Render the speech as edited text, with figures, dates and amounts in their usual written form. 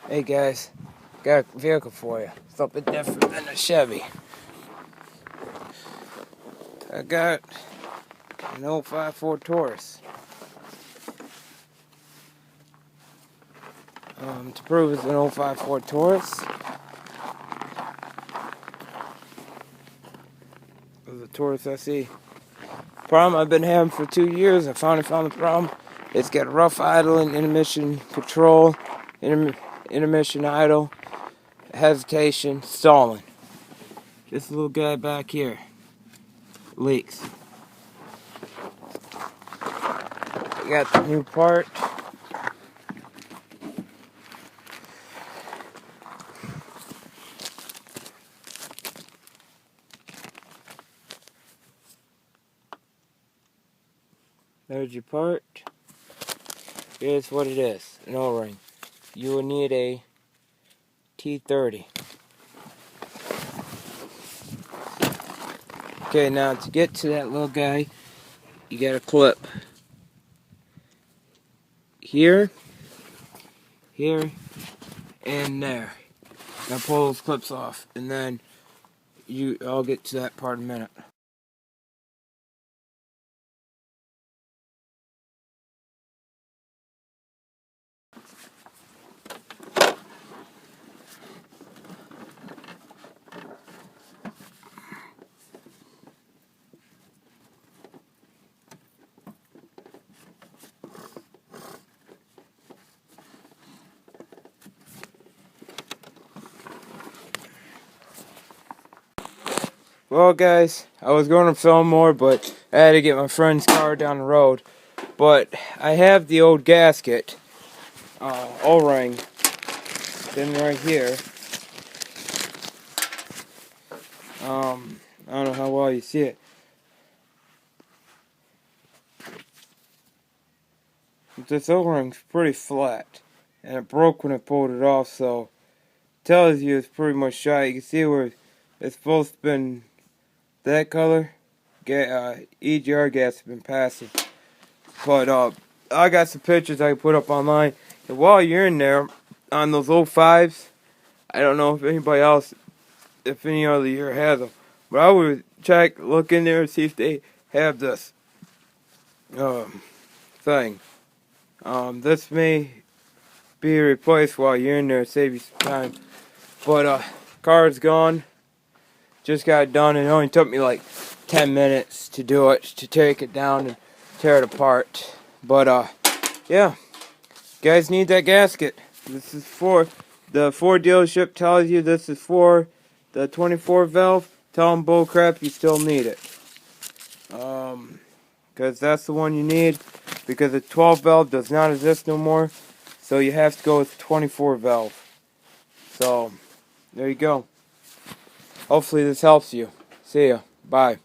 Hey guys, got a vehicle for you. Something different than a Chevy. I got an 054 Taurus. To prove it's an 054 Taurus, it's a Taurus SE. Problem I've been having for 2 years. I finally found the problem. It's got rough idling, intermission control, intermission idle, hesitation, stalling. This little guy back here leaks. We got the new part. There's your part. Here's what it is, an O-ring. You will need a T30. Okay, now to get to that little guy, you got a clip. Here, and there. Now pull those clips off, and then I'll get to that part in a minute. Well guys, I was going to film more, but I had to get my friend's car down the road. But I have the old gasket, O-ring, sitting right here. I don't know how well you see it. This O-ring's pretty flat, and it broke when I pulled it off, so it tells you it's pretty much shot. You can see where it's both been that color, EGR gas has been passing. But I got some pictures I can put up online. And while you're in there, on those 05s, I don't know if anybody else, if any other year has them, but I would look in there and see if they have this thing. This may be replaced while you're in there, save you some time. But car's gone. Just got it done, and it only took me like 10 minutes to do it, to take it down and tear it apart. But yeah, you guys need that gasket. This is for the Ford dealership tells you this is for the 24 valve. Tell them bullcrap, you still need it. Because that's the one you need, because the 12 valve does not exist no more, so you have to go with 24 valve. So there you go. Hopefully this helps you. See ya. Bye.